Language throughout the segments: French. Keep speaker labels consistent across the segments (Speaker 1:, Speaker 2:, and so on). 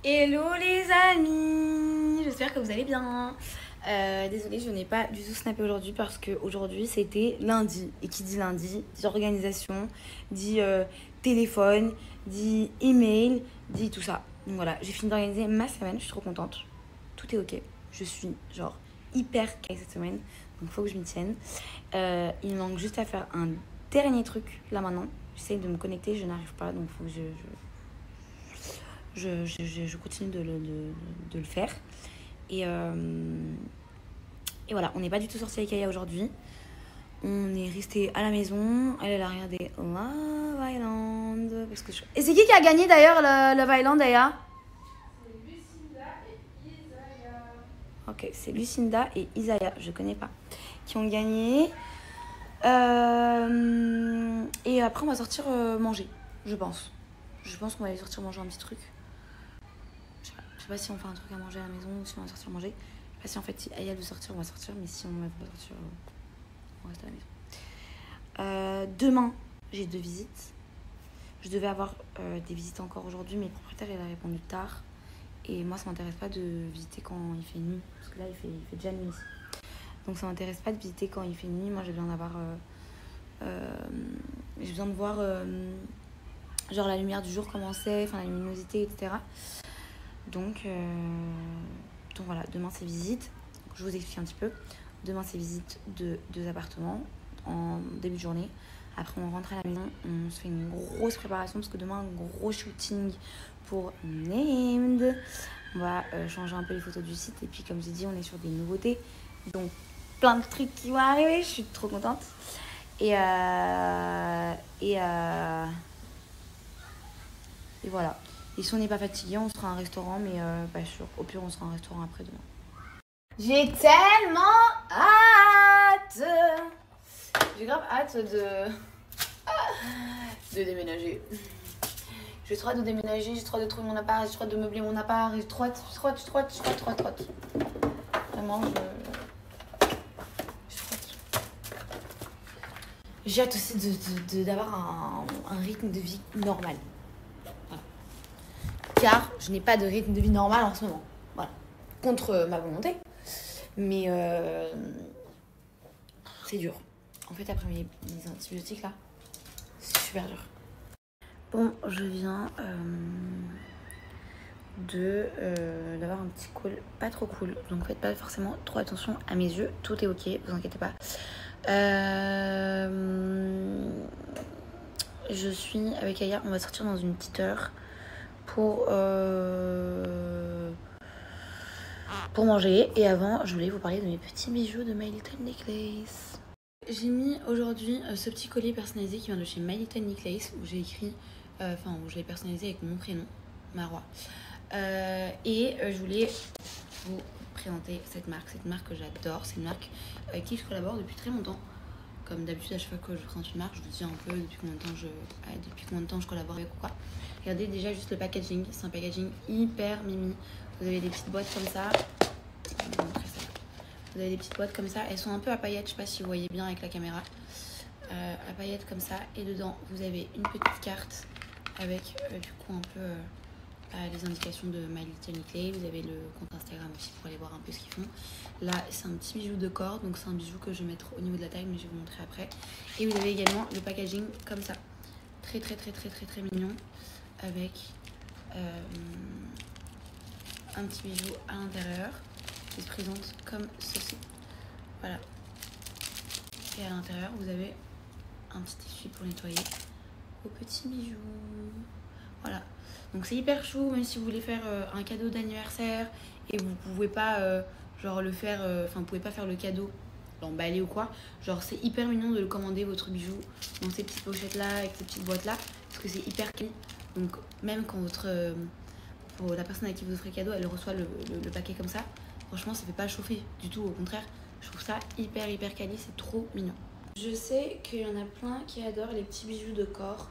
Speaker 1: Hello les amis, j'espère que vous allez bien. Désolée, je n'ai pas du tout snappé aujourd'hui parce qu'aujourd'hui c'était lundi. Et qui dit lundi, dit organisation, dit téléphone, dit email, dit tout ça. Donc voilà, j'ai fini d'organiser ma semaine, je suis trop contente. Tout est ok, je suis genre hyper calée cette semaine, donc faut que je m'y tienne. Il me manque juste à faire un dernier truc là maintenant. J'essaie de me connecter, je n'arrive pas, donc faut que je continue de le faire. Et voilà, on n'est pas du tout sorti avec Aya aujourd'hui. On est resté à la maison. Elle a regardé Love Island. Parce que Et c'est qui a gagné d'ailleurs le Love Island, Aya?
Speaker 2: C'est Lucinda et Isaiah.
Speaker 1: Ok, c'est Lucinda et Isaiah, je connais pas, qui ont gagné. Et après, on va sortir manger, je pense. Je pense qu'on va aller sortir manger un petit truc. Je sais pas si on fait un truc à manger à la maison ou si on va sortir manger. Je sais pas si en fait si Aya veut sortir, on va sortir. Mais si on ne veut pas sortir, on reste à la maison. Demain, j'ai 2 visites. Je devais avoir des visites encore aujourd'hui, mais le propriétaire il a répondu tard. Et moi, ça m'intéresse pas de visiter quand il fait nuit. Parce que là, il fait déjà nuit ici. Donc ça m'intéresse pas de visiter quand il fait nuit. Moi, j'ai besoin d'avoir... j'ai besoin de voir genre la lumière du jour comment c'est, enfin la luminosité, etc. Donc voilà, demain c'est visite. Je vous explique un petit peu. Demain c'est visite de 2 appartements en début de journée. Après on rentre à la maison, on se fait une grosse préparation parce que demain un gros shooting pour Named. On va changer un peu les photos du site et puis comme j'ai dit on est sur des nouveautés. Donc plein de trucs qui vont arriver, je suis trop contente. Et voilà. Et si on n'est pas fatigué, on sera à un restaurant, mais pas sûr. Au pire, on sera à un restaurant après demain. J'ai tellement hâte. J'ai grave hâte de déménager. J'ai trop hâte de déménager, j'ai trop hâte de trouver mon appart, j'ai trop hâte de meubler mon appart, j'ai trop hâte. Vraiment, j'ai hâte aussi d'avoir un rythme de vie normal. Voilà. Car je n'ai pas de rythme de vie normal en ce moment. Voilà. Contre ma volonté. Mais c'est dur. En fait, après mes antibiotiques là, c'est super dur. Bon, je viens d'avoir un petit call pas trop cool. Donc faites pas forcément trop attention à mes yeux. Tout est ok, vous inquiétez pas. Je suis avec Aya, on va sortir dans une petite heure pour manger. Et avant, je voulais vous parler de mes petits bijoux de My Little Necklace. J'ai mis aujourd'hui ce petit collier personnalisé qui vient de chez My Little Necklace où j'ai écrit, où je l'ai personnalisé avec mon prénom, Marwa. Et je voulais vous présenter cette marque que j'adore. C'est une marque avec qui je collabore depuis très longtemps. Comme d'habitude, à chaque fois que je présente une marque, je vous dis un peu depuis combien de temps je collabore avec ou quoi. Regardez déjà juste le packaging, c'est un packaging hyper mimi. Vous avez des petites boîtes comme ça. Je vais vous montrer ça. Vous avez des petites boîtes comme ça, elles sont un peu à paillettes, je sais pas si vous voyez bien avec la caméra. À paillettes comme ça, et dedans vous avez une petite carte avec du coup un peu les indications de My Little Necklace. Vous avez le compte Instagram aussi pour aller voir un peu ce qu'ils font. Là c'est un petit bijou de corps, donc c'est un bijou que je vais mettre au niveau de la taille, mais je vais vous montrer après. Et vous avez également le packaging comme ça, très mignon, avec un petit bijou à l'intérieur qui se présente comme ceci. Voilà. Et à l'intérieur vous avez un petit essuie pour nettoyer vos petits bijoux. Voilà. Donc c'est hyper chou, même si vous voulez faire un cadeau d'anniversaire et vous pouvez pas genre le faire, vous pouvez pas faire le cadeau, l'emballer ou quoi. Genre c'est hyper mignon de le commander votre bijou dans ces petites pochettes là, avec ces petites boîtes là, parce que c'est hyper quali. Donc même quand pour la personne à qui vous offrez cadeau, elle reçoit le paquet comme ça, franchement ça fait pas chauffer du tout, au contraire. Je trouve ça hyper quali, c'est trop mignon. Je sais qu'il y en a plein qui adorent les petits bijoux de corps,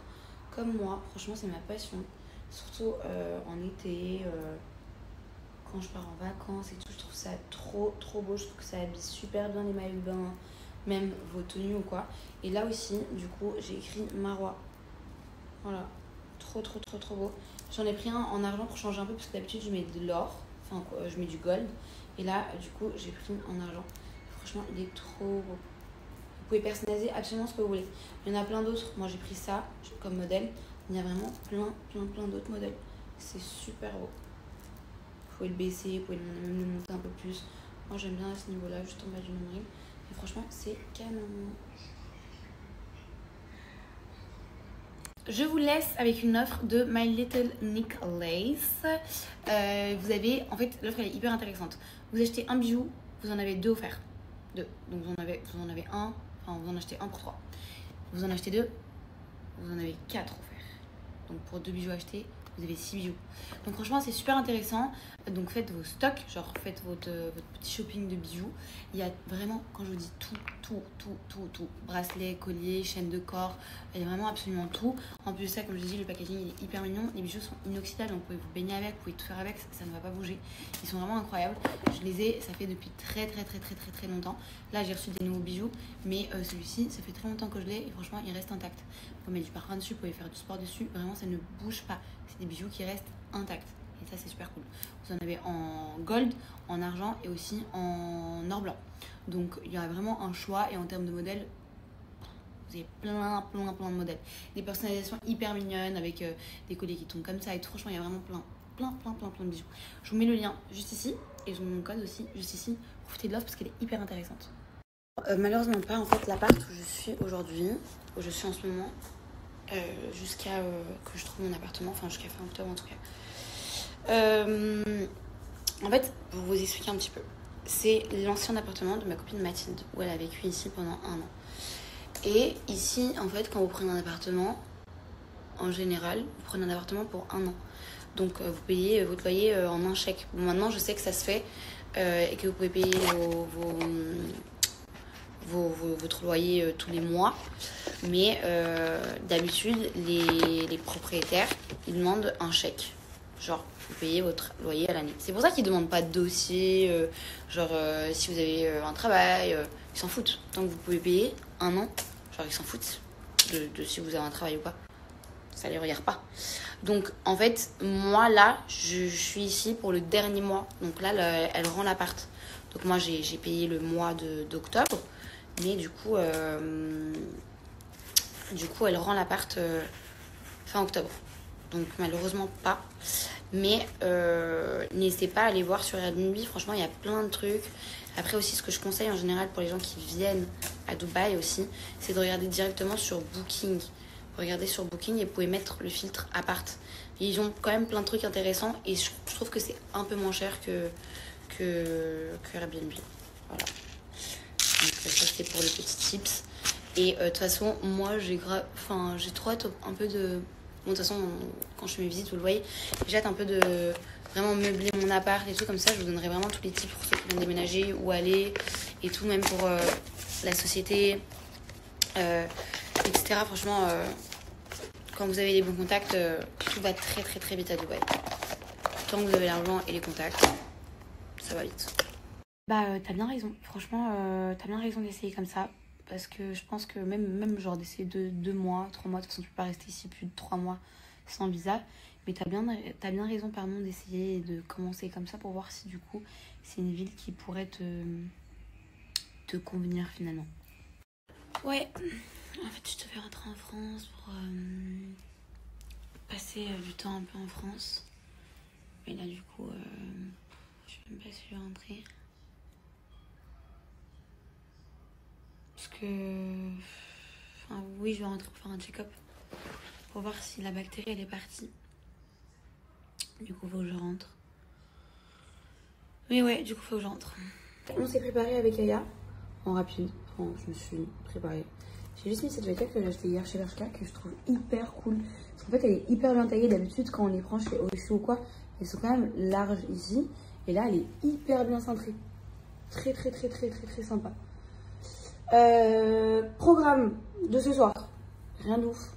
Speaker 1: comme moi. Franchement, c'est ma passion. Surtout en été, quand je pars en vacances et tout. Je trouve ça trop beau. Je trouve que ça habille super bien les maillots de bain, même vos tenues ou quoi. Et là aussi, du coup, j'ai écrit Marwa. Voilà, trop beau. J'en ai pris un en argent pour changer un peu parce que d'habitude je mets de l'or, enfin je mets du gold. Et là du coup j'ai pris en argent. Franchement il est trop beau. Vous pouvez personnaliser absolument ce que vous voulez. Il y en a plein d'autres. Moi j'ai pris ça comme modèle. Il y a vraiment plein d'autres modèles. C'est super beau. Vous pouvez le baisser, vous pouvez même le monter un peu plus. Moi j'aime bien à ce niveau là, juste en bas du nombril. Et franchement c'est canon. Je vous laisse avec une offre de My Little Nick Lace. Vous avez, en fait, l'offre elle est hyper intéressante. Vous achetez un bijou, vous en avez 2 offerts. 2. Donc vous en avez un, enfin vous en achetez un pour 3. Vous en achetez 2, vous en avez 4 offerts. Donc pour 2 bijoux achetés, vous avez 6 bijoux. Donc franchement c'est super intéressant. Donc faites vos stocks, genre faites votre petit shopping de bijoux. Il y a vraiment, quand je vous dis tout. Bracelets, colliers, chaînes de corps, il y a vraiment absolument tout. En plus de ça, comme je dis, le packaging il est hyper mignon. Les bijoux sont inoxydables, donc vous pouvez vous baigner avec, vous pouvez tout faire avec, ça ne va pas bouger. Ils sont vraiment incroyables. Je les ai, ça fait depuis très longtemps. Là j'ai reçu des nouveaux bijoux, mais celui-ci, ça fait très longtemps que je l'ai et franchement il reste intact. Vous pouvez mettre du parfum dessus, vous pouvez faire du sport dessus, vraiment ça ne bouge pas. C'est des bijoux qui restent intacts. Et ça c'est super cool. Vous en avez en gold, en argent et aussi en or blanc. Donc il y a vraiment un choix et en termes de modèles, vous avez plein de modèles. Des personnalisations hyper mignonnes avec des colliers qui tombent comme ça et tout. Franchement il y a vraiment plein de bijoux. Je vous mets le lien juste ici et je vous mets mon code aussi juste ici. Profitez de l'offre parce qu'elle est hyper intéressante. Malheureusement pas, en fait l'appart où je suis aujourd'hui, où je suis en ce moment, jusqu'à que je trouve mon appartement, enfin jusqu'à fin octobre en tout cas. En fait, pour vous expliquer un petit peu, c'est l'ancien appartement de ma copine Mathilde, où elle a vécu ici pendant 1 an. Et ici, en fait, quand vous prenez un appartement, en général, vous prenez un appartement pour 1 an. Donc, vous payez votre loyer en un chèque. Bon, maintenant, je sais que ça se fait et que vous pouvez payer votre loyer tous les mois. Mais d'habitude, les propriétaires, ils demandent un chèque. Genre, vous payez votre loyer à l'année. C'est pour ça qu'ils ne demandent pas de dossier, si vous avez un travail, ils s'en foutent. Tant que vous pouvez payer 1 an, genre ils s'en foutent de si vous avez un travail ou pas. Ça les regarde pas. Donc en fait, moi là, je suis ici pour le dernier mois. Donc là, elle rend l'appart. Donc moi, j'ai payé le mois d'octobre. Mais du coup, elle rend l'appart fin octobre. Donc malheureusement pas. Mais n'hésitez pas à aller voir sur Airbnb. Franchement, il y a plein de trucs. Après aussi, ce que je conseille en général pour les gens qui viennent à Dubaï aussi, c'est de regarder directement sur Booking. Regardez sur Booking et vous pouvez mettre le filtre appart. Et ils ont quand même plein de trucs intéressants et je trouve que c'est un peu moins cher que Airbnb. Voilà. Donc ça c'était pour le petit tips. Et de toute façon, moi j'ai trop hâte un peu de... Bon, de toute façon, quand je fais mes visites, vous le voyez, j'ai hâte un peu de vraiment meubler mon appart et tout comme ça. Je vous donnerai vraiment tous les tips pour ceux qui vont déménager, où aller et tout, même pour la société, etc. Franchement, quand vous avez les bons contacts, tout va très vite à Dubaï. Tant que vous avez l'argent et les contacts, ça va vite. T'as bien raison. Franchement, t'as bien raison d'essayer comme ça. Parce que je pense que même genre d'essayer 2 mois, 3 mois, de toute façon tu peux pas rester ici plus de 3 mois sans visa. Mais t'as bien raison d'essayer de commencer comme ça pour voir si du coup c'est une ville qui pourrait te convenir finalement. Ouais, en fait je devais rentrer en France pour passer du temps un peu en France. Mais là du coup, je sais même pas si je vais rentrer. Parce que... Enfin, oui, je vais rentrer pour faire un check-up. Pour voir si la bactérie, elle est partie. Du coup, faut que je rentre. Mais ouais, du coup, faut que je rentre. On s'est préparé avec Aya. En rapide. Enfin, je me suis préparée. J'ai juste mis cette jaquette que j'ai achetée hier chez Bershka, que je trouve hyper cool. Parce qu'en fait, elle est hyper bien taillée. D'habitude, quand on les prend chez Oshi ou quoi, elles sont quand même larges ici. Et là, elle est hyper bien cintrée. Très sympa. Programme de ce soir, rien d'ouf.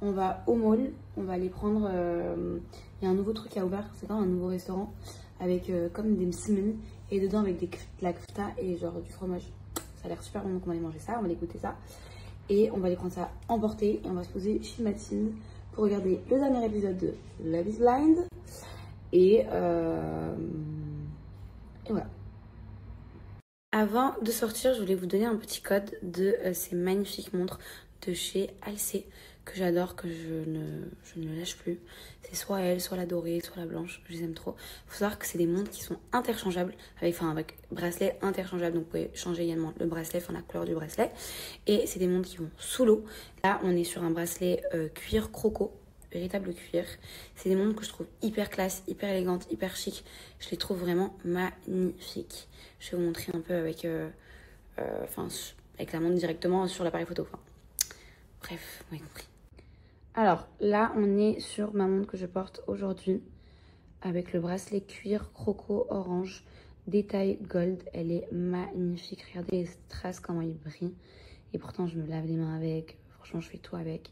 Speaker 1: On va au mall, on va aller prendre. Il y a un nouveau truc qui a ouvert, c'est quand même un nouveau restaurant avec comme des msemen et dedans avec de la kfta et genre du fromage. Ça a l'air super bon, donc on va aller manger ça, on va aller goûter ça et on va aller prendre ça emporté et on va se poser chez Mathilde pour regarder le dernier épisode de Love is Blind. Et voilà. Avant de sortir, je voulais vous donner un petit code de ces magnifiques montres de chez Halsey que j'adore, que je ne lâche plus. C'est soit elle, soit la dorée, soit la blanche. Je les aime trop. Il faut savoir que c'est des montres qui sont interchangeables, avec bracelet interchangeable. Donc vous pouvez changer également le bracelet, enfin la couleur du bracelet. Et c'est des montres qui vont sous l'eau. Là, on est sur un bracelet cuir croco, véritable cuir. C'est des montres que je trouve hyper classe, hyper élégantes, hyper chic. Je les trouve vraiment magnifiques. Je vais vous montrer un peu avec, avec la montre directement sur l'appareil photo. Enfin, bref, vous m'avez compris. Alors là, on est sur ma montre que je porte aujourd'hui avec le bracelet cuir croco orange détail gold. Elle est magnifique. Regardez les strass, comment ils brillent. Et pourtant, je me lave les mains avec. Franchement, je fais tout avec.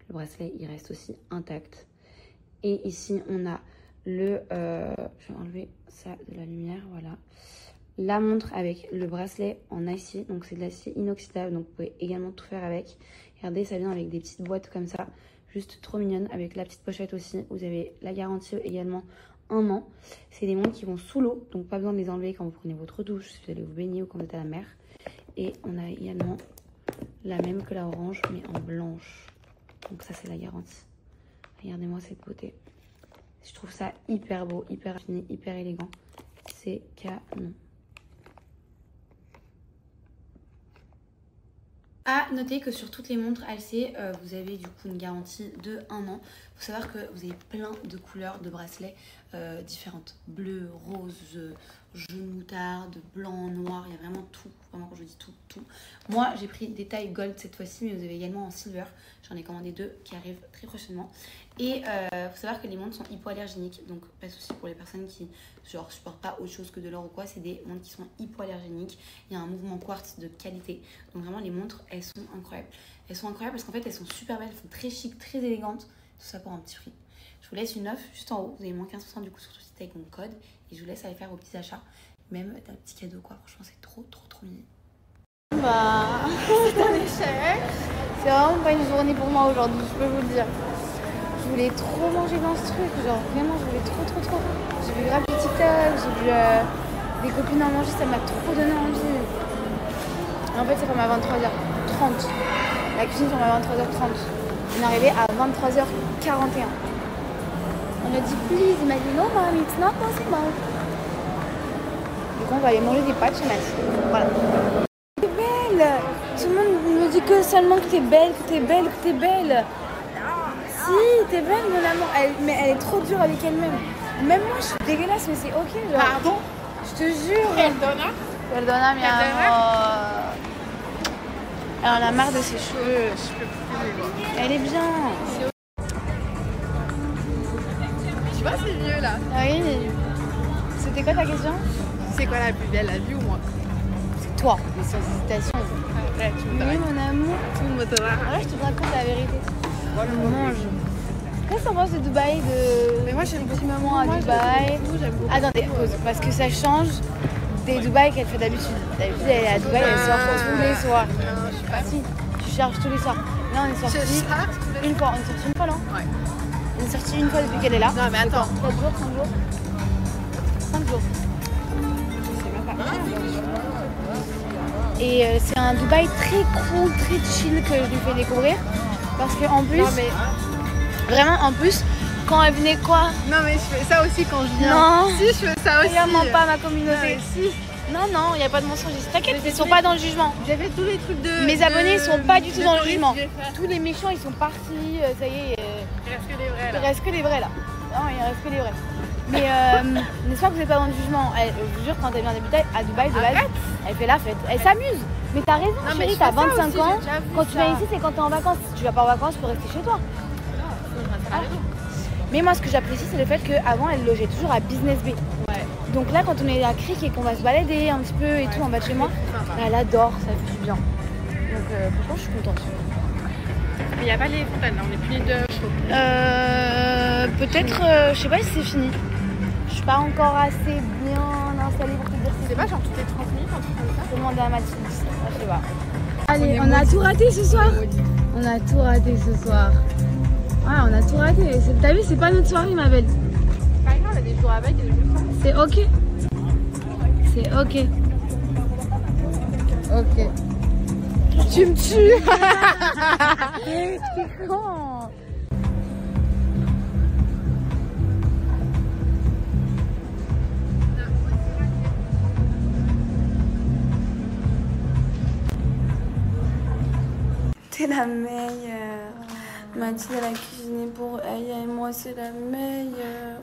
Speaker 1: Le bracelet, il reste aussi intact. Et ici, on a le... je vais enlever ça de la lumière, voilà. La montre avec le bracelet en acier. Donc, c'est de l'acier inoxydable. Donc, vous pouvez également tout faire avec. Regardez, ça vient avec des petites boîtes comme ça. Juste trop mignonne. Avec la petite pochette aussi. Vous avez la garantie également 1 an. C'est des montres qui vont sous l'eau. Donc, pas besoin de les enlever quand vous prenez votre douche, si vous allez vous baigner ou quand vous êtes à la mer. Et on a également la même que la orange, mais en blanche. Donc, ça, c'est la garantie. Regardez-moi cette beauté. Je trouve ça hyper beau, hyper raffiné, hyper élégant. C'est canon. À noter que sur toutes les montres Halsey, vous avez du coup une garantie de 1 an. Il faut savoir que vous avez plein de couleurs de bracelets différentes. Bleu, rose, jaune moutarde, blanc, noir, il y a vraiment tout. Vraiment quand je dis tout, tout. Moi j'ai pris des tailles gold cette fois-ci, mais vous avez également en silver. J'en ai commandé 2 qui arrivent très prochainement. Et il faut savoir que les montres sont hypoallergéniques, donc pas de souci pour les personnes qui genre supportent pas autre chose que de l'or ou quoi. C'est des montres qui sont hypoallergéniques. Il y a un mouvement quartz de qualité. Donc vraiment les montres, elles sont incroyables. Elles sont incroyables parce qu'en fait elles sont super belles, elles sont très chic, très élégantes. Tout ça pour un petit prix. Je vous laisse une offre juste en haut. Vous avez moins 15% du coup sur tout le site avec mon code. Et je vous laisse aller faire vos petits achats. Même d'un petit cadeau quoi. Franchement c'est trop mignon.
Speaker 3: Bah, c'est un échec. C'est vraiment pas une journée pour moi aujourd'hui, je peux vous le dire. Je voulais trop manger dans ce truc, genre vraiment je voulais trop. J'ai vu grave du TikTok, j'ai vu des copines en manger, ça m'a trop donné envie. Et en fait ça ferme à 23h30. La cuisine ferme à 23h30. On est arrivé à 23h41. On a dit please, il m'a dit non mom, it's not possible. Du coup on va aller manger des pâtes chez Mathilde. Voilà. T'es belle. Tout le monde me dit que seulement que t'es belle, que t'es belle, que t'es belle. Si, t'es belle mon amour, mais elle est trop dure avec elle-même. Même moi je suis dégueulasse mais c'est ok genre.
Speaker 2: Pardon?
Speaker 3: Je te jure.
Speaker 2: Perdona,
Speaker 3: mi amor. Elle en a marre de ses cheveux.
Speaker 2: je peux plus les voir.
Speaker 3: Elle est bien.
Speaker 2: Tu vois, c'est mieux là.
Speaker 3: Ah oui. C'était quoi ta question?
Speaker 2: C'est quoi la plus belle, la vue ou moi?
Speaker 3: C'est toi, mais sans hésitation.
Speaker 2: Après, tu me
Speaker 3: Oui
Speaker 2: diras.
Speaker 3: mon amour.
Speaker 2: Tout le monde te dira.
Speaker 3: Ouais, je te raconte la vérité. On mange. Qu'est-ce que t'en penses de Dubaï, de
Speaker 2: Mais moi j'aime
Speaker 3: petit
Speaker 2: beaucoup.
Speaker 3: moment à
Speaker 2: Moi,
Speaker 3: Dubaï?
Speaker 2: j'aime beaucoup.
Speaker 3: Attendez, pause, parce que ça change des Dubaï qu'elle fait d'habitude. D'habitude, elle est à Dubaï, elle sort tous les soirs.
Speaker 2: Non, je suis pas.
Speaker 3: Si, tu charges tous les soirs. Là, on est sorti une fois. On est sorti une fois, là.
Speaker 2: Ouais.
Speaker 3: On est sorti une fois depuis qu'elle est là.
Speaker 2: Non, mais attends.
Speaker 3: 4 jours, 5 jours 5 jours.
Speaker 2: Je sais même pas.
Speaker 3: Et c'est un Dubaï très cool, très chill que je lui fais découvrir. Parce qu'en plus,
Speaker 2: Non, mais.
Speaker 3: vraiment, en plus, quand elle venait quoi?
Speaker 2: Non, mais je fais ça aussi quand je viens.
Speaker 3: Non.
Speaker 2: Si, je fais ça aussi.
Speaker 3: Regarde pas ma
Speaker 2: Non,
Speaker 3: communauté.
Speaker 2: mais si.
Speaker 3: Non, il n'y a pas de mensonge. T'inquiète,
Speaker 2: Mais
Speaker 3: ils sont
Speaker 2: tous
Speaker 3: pas
Speaker 2: les-
Speaker 3: dans le jugement.
Speaker 2: J'ai fait tous les trucs de.
Speaker 3: Mes abonnés, ils sont pas du tout dans le
Speaker 2: touristes,
Speaker 3: jugement.
Speaker 2: j'ai fait.
Speaker 3: Tous les méchants, ils sont partis. Ça y est,
Speaker 2: Il reste que des vrais
Speaker 3: il
Speaker 2: là.
Speaker 3: reste que les vrais là. Non, il reste que les vrais. Mais n'est-ce pas que vous n'êtes pas dans le jugement? Je vous jure, quand elle vient d'habiter à Dubaï, de base, elle fait la fête. Elle s'amuse. Mais t'as raison,
Speaker 2: Non, mais
Speaker 3: chérie,
Speaker 2: je
Speaker 3: t'as
Speaker 2: fais ça
Speaker 3: 25
Speaker 2: aussi,
Speaker 3: ans.
Speaker 2: j'ai déjà vu
Speaker 3: Quand tu
Speaker 2: ça.
Speaker 3: viens ici, c'est quand t'es en vacances. Si tu vas pas en vacances, tu peux rester chez toi.
Speaker 2: T'as raison.
Speaker 3: Mais moi, ce que j'apprécie, c'est le fait qu'avant, elle logeait toujours à Business Bay.
Speaker 2: Ouais.
Speaker 3: Donc là, quand on est à Cric et qu'on va se balader un petit peu et tout en bas de chez moi,
Speaker 2: Sympa.
Speaker 3: elle adore, ça fait du bien. Donc franchement, je suis contente.
Speaker 2: Mais il n'y a pas les fontaines là, on est puni de chaud.
Speaker 3: Peut-être, je sais pas si c'est fini. Je suis pas encore assez bien installée pour te dire si
Speaker 2: C'est pas genre toutes les 30 minutes, un truc comme ça?
Speaker 3: Faut demander à Mathilde. Je sais pas. Allez, on a tout raté ce soir. On a tout raté ce soir. Ouais, on a tout raté. T'as vu, c'est pas notre soirée, ma belle.
Speaker 2: C'est pas grave, il y a des jours avec et des jours sans.
Speaker 3: C'est ok. C'est ok. Ok. Tu me tues. C'est con. T'es la meilleure. Mathilde, elle a cuisiné pour Aya et moi, c'est la meilleure.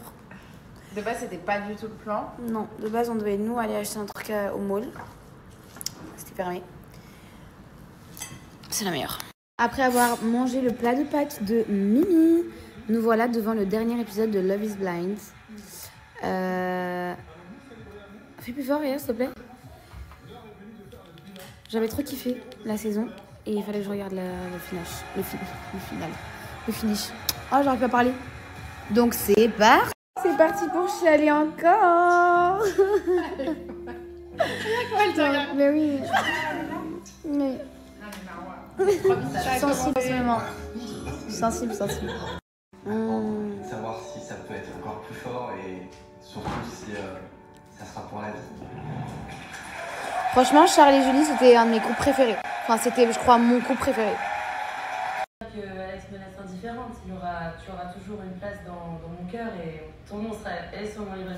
Speaker 2: De base, c'était pas du tout le plan.
Speaker 3: Non, de base, on devait nous aller acheter un truc au mall. C'était fermé. C'est la meilleure. Après avoir mangé le plat de pâtes de Mimi, nous voilà devant le dernier épisode de Love is Blind. Fais plus fort, Aya, s'il te plaît. J'avais trop kiffé la saison et il fallait que je regarde le finish. Oh, j'arrive pas à parler. Donc c'est parti. C'est parti pour chialer encore. Mais oui. Mais... Je suis sensible en ce moment. Je suis sensible.
Speaker 4: Savoir si ça peut être encore plus fort et surtout si ça sera pour la vie.
Speaker 3: Franchement, Charles et Julie, c'était un de mes couples préférés. Enfin, c'était, je crois, mon couple préféré.
Speaker 5: Que Alex me laisse indifférente. Tu auras toujours une place dans mon cœur et ton nom sera sur mon livre.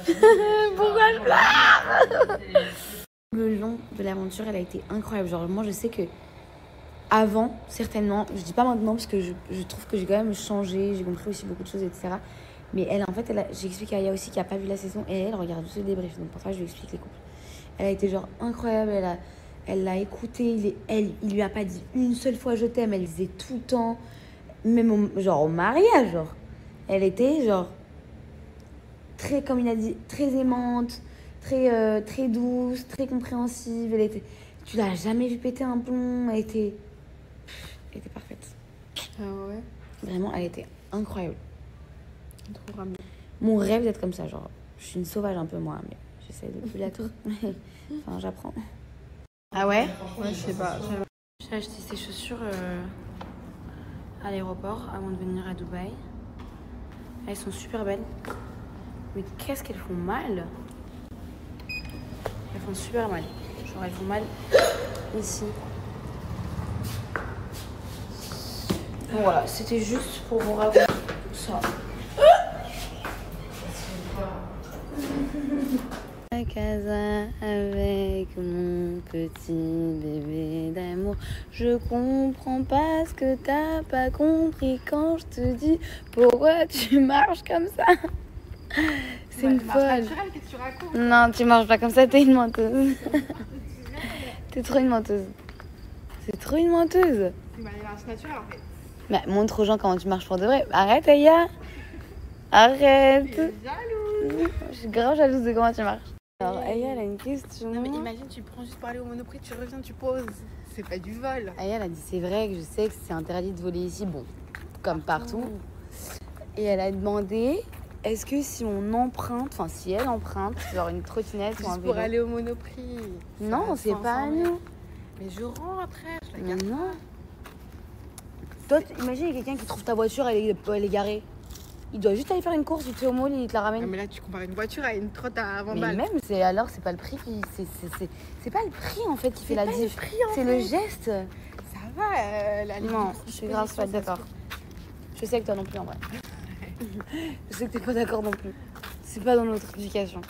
Speaker 3: Pourquoi je pleure? Le long de l'aventure, elle a été incroyable. Genre, moi, je sais que avant, certainement, je dis pas maintenant parce que je trouve que j'ai quand même changé, j'ai compris aussi beaucoup de choses, etc. Mais elle, en fait, j'ai expliqué à Aya aussi qui a pas vu la saison et elle regarde tous les débriefs. Donc, pour ça, je lui explique les couples. Elle a été genre incroyable. Elle l'a écouté. Il lui a pas dit une seule fois je t'aime. Elle disait tout le temps. Même au mariage, genre. Elle était genre très, comme il a dit, très aimante, très douce, très compréhensive. Tu l'as jamais vu péter un plomb. Elle était parfaite.
Speaker 2: Ah ouais.
Speaker 3: Vraiment, elle était incroyable.
Speaker 2: Trop ramené.
Speaker 3: Mon rêve d'être comme ça, genre. Je suis une sauvage un peu moi, mais j'essaie de plus l'être. Enfin, j'apprends. Ah ouais?
Speaker 2: Ouais, je sais pas.
Speaker 3: J'ai acheté ces chaussures à l'aéroport avant de venir à Dubaï. Elles sont super belles. Mais qu'est-ce qu'elles font mal? Elles font super mal. Genre, elles font mal ici. Bon, voilà, c'était juste pour vous raconter ça. À casa avec mon petit bébé d'amour. Je comprends pas ce que t'as pas compris quand je te dis pourquoi tu marches comme ça. C'est une folle.
Speaker 2: Qu'est-ce que tu racontes?
Speaker 3: Non, tu marches pas comme ça, t'es une menteuse. T'es trop une menteuse. C'est trop une menteuse.
Speaker 2: Bah, il marche naturel en fait.
Speaker 3: Bah, montre aux gens comment tu marches pour de vrai. Arrête, Aya. Arrête.
Speaker 2: Tu es jalouse.
Speaker 3: Je suis grave jalouse de comment tu marches. Alors, Aya, elle a une question.
Speaker 2: Non mais imagine, tu prends juste pour aller au Monoprix, tu reviens, tu poses. C'est pas du vol.
Speaker 3: Aya, elle a dit, c'est vrai que je sais que c'est interdit de voler ici, bon, comme partout. Et elle a demandé, est-ce que si on emprunte, enfin si elle emprunte, genre une trottinette ou un
Speaker 2: Juste
Speaker 3: vélo.
Speaker 2: pour aller au Monoprix.
Speaker 3: Non, c'est pas à nous.
Speaker 2: Mais je rends après, je la
Speaker 3: Mais
Speaker 2: garde.
Speaker 3: non. Toi, imagine, il y a quelqu'un qui trouve ta voiture, elle est garée. Il doit juste aller faire une course, il te fait au mall, il te la ramène.
Speaker 2: Non mais là tu compares une voiture à une trotte à 20
Speaker 3: Mais
Speaker 2: balles.
Speaker 3: même, c'est pas le prix qui... C'est pas le prix en fait qui fait la
Speaker 2: pas le
Speaker 3: diff.
Speaker 2: prix, en
Speaker 3: C'est
Speaker 2: fait.
Speaker 3: le geste.
Speaker 2: Ça va, la limite
Speaker 3: Non,
Speaker 2: du
Speaker 3: je suis grave pas d'accord. Je sais que toi non plus en vrai. Je sais que t'es pas d'accord non plus. C'est pas dans notre éducation.